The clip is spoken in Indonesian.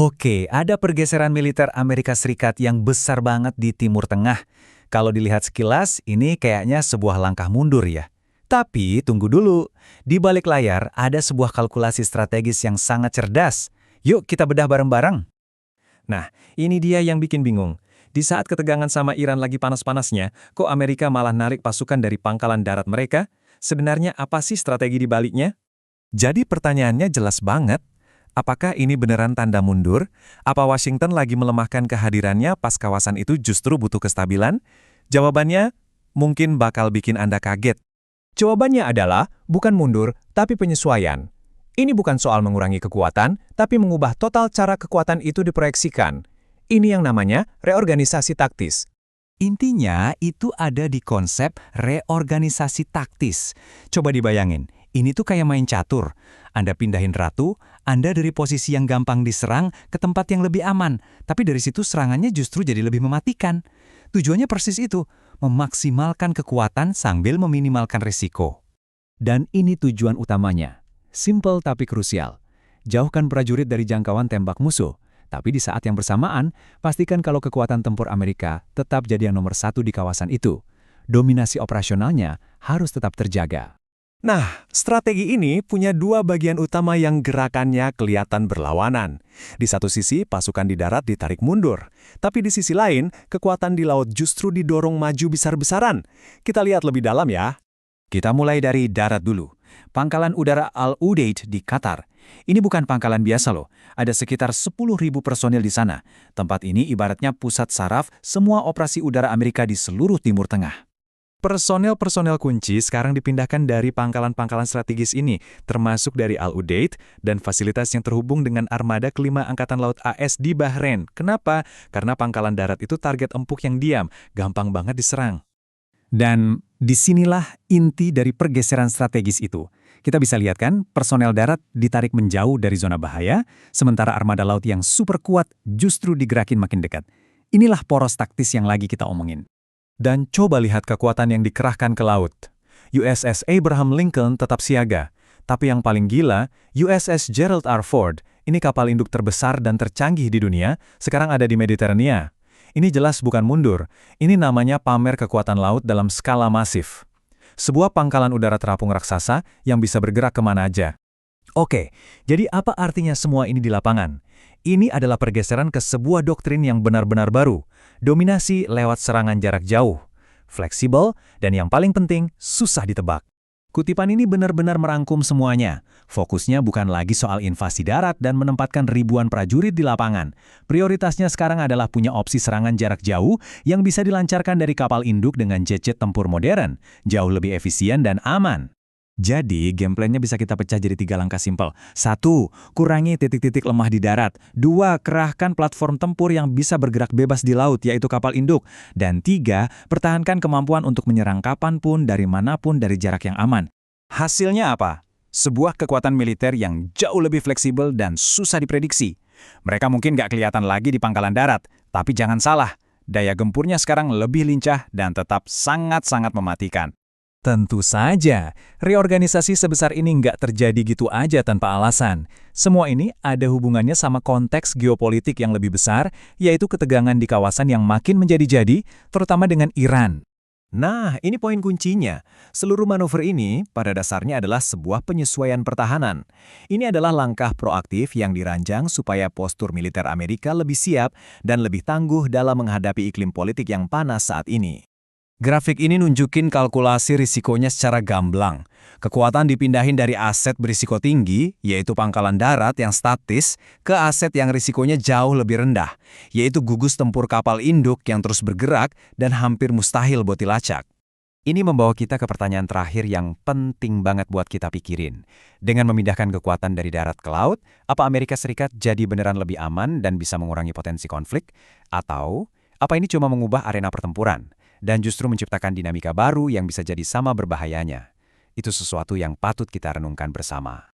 Oke, ada pergeseran militer Amerika Serikat yang besar banget di Timur Tengah. Kalau dilihat sekilas, ini kayaknya sebuah langkah mundur ya. Tapi tunggu dulu, di balik layar ada sebuah kalkulasi strategis yang sangat cerdas. Yuk kita bedah bareng-bareng. Nah, ini dia yang bikin bingung. Di saat ketegangan sama Iran lagi panas-panasnya, kok Amerika malah narik pasukan dari pangkalan darat mereka? Sebenarnya apa sih strategi di baliknya? Jadi pertanyaannya jelas banget. Apakah ini beneran tanda mundur? Apa Washington lagi melemahkan kehadirannya pas kawasan itu justru butuh kestabilan? Jawabannya mungkin bakal bikin Anda kaget. Jawabannya adalah bukan mundur, tapi penyesuaian. Ini bukan soal mengurangi kekuatan, tapi mengubah total cara kekuatan itu diproyeksikan. Ini yang namanya reorganisasi taktis. Intinya itu ada di konsep reorganisasi taktis. Coba dibayangin, ini tuh kayak main catur. Anda pindahin ratu, Anda dari posisi yang gampang diserang ke tempat yang lebih aman. Tapi dari situ serangannya justru jadi lebih mematikan. Tujuannya persis itu, memaksimalkan kekuatan sambil meminimalkan risiko. Dan ini tujuan utamanya. Simple tapi krusial. Jauhkan prajurit dari jangkauan tembak musuh. Tapi di saat yang bersamaan, pastikan kalau kekuatan tempur Amerika tetap jadi yang nomor satu di kawasan itu. Dominasi operasionalnya harus tetap terjaga. Nah, strategi ini punya dua bagian utama yang gerakannya kelihatan berlawanan. Di satu sisi, pasukan di darat ditarik mundur. Tapi di sisi lain, kekuatan di laut justru didorong maju besar-besaran. Kita lihat lebih dalam ya. Kita mulai dari darat dulu. Pangkalan udara Al-Udeid di Qatar. Ini bukan pangkalan biasa loh. Ada sekitar 10.000 personil di sana. Tempat ini ibaratnya pusat saraf semua operasi udara Amerika di seluruh Timur Tengah. Personel-personel kunci sekarang dipindahkan dari pangkalan-pangkalan strategis ini, termasuk dari Al-Udeid dan fasilitas yang terhubung dengan armada kelima Angkatan Laut AS di Bahrain. Kenapa? Karena pangkalan darat itu target empuk yang diam, gampang banget diserang. Dan disinilah inti dari pergeseran strategis itu. Kita bisa lihat kan, personel darat ditarik menjauh dari zona bahaya, sementara armada laut yang super kuat justru digerakin makin dekat. Inilah poros taktis yang lagi kita omongin. Dan coba lihat kekuatan yang dikerahkan ke laut. USS Abraham Lincoln tetap siaga. Tapi yang paling gila, USS Gerald R. Ford, ini kapal induk terbesar dan tercanggih di dunia, sekarang ada di Mediterania. Ini jelas bukan mundur, ini namanya pamer kekuatan laut dalam skala masif. Sebuah pangkalan udara terapung raksasa yang bisa bergerak kemana aja. Oke, jadi apa artinya semua ini di lapangan? Ini adalah pergeseran ke sebuah doktrin yang benar-benar baru. Dominasi lewat serangan jarak jauh. Fleksibel, dan yang paling penting, susah ditebak. Kutipan ini benar-benar merangkum semuanya. Fokusnya bukan lagi soal invasi darat dan menempatkan ribuan prajurit di lapangan. Prioritasnya sekarang adalah punya opsi serangan jarak jauh yang bisa dilancarkan dari kapal induk dengan jet-jet tempur modern, jauh lebih efisien dan aman. Jadi, gameplannya bisa kita pecah jadi 3 langkah simpel. 1. Kurangi titik-titik lemah di darat. 2. Kerahkan platform tempur yang bisa bergerak bebas di laut, yaitu kapal induk. Dan 3. Pertahankan kemampuan untuk menyerang kapanpun, dari manapun, dari jarak yang aman. Hasilnya apa? Sebuah kekuatan militer yang jauh lebih fleksibel dan susah diprediksi. Mereka mungkin nggak kelihatan lagi di pangkalan darat, tapi jangan salah, daya gempurnya sekarang lebih lincah dan tetap sangat-sangat mematikan. Tentu saja, reorganisasi sebesar ini nggak terjadi gitu aja tanpa alasan. Semua ini ada hubungannya sama konteks geopolitik yang lebih besar, yaitu ketegangan di kawasan yang makin menjadi-jadi, terutama dengan Iran. Nah, ini poin kuncinya. Seluruh manuver ini pada dasarnya adalah sebuah penyesuaian pertahanan. Ini adalah langkah proaktif yang dirancang supaya postur militer Amerika lebih siap dan lebih tangguh dalam menghadapi iklim politik yang panas saat ini. Grafik ini nunjukin kalkulasi risikonya secara gamblang. Kekuatan dipindahin dari aset berisiko tinggi, yaitu pangkalan darat yang statis, ke aset yang risikonya jauh lebih rendah, yaitu gugus tempur kapal induk yang terus bergerak dan hampir mustahil buat dilacak. Ini membawa kita ke pertanyaan terakhir yang penting banget buat kita pikirin. Dengan memindahkan kekuatan dari darat ke laut, apa Amerika Serikat jadi beneran lebih aman dan bisa mengurangi potensi konflik? Atau, apa ini cuma mengubah arena pertempuran? Dan justru menciptakan dinamika baru yang bisa jadi sama berbahayanya. Itu sesuatu yang patut kita renungkan bersama.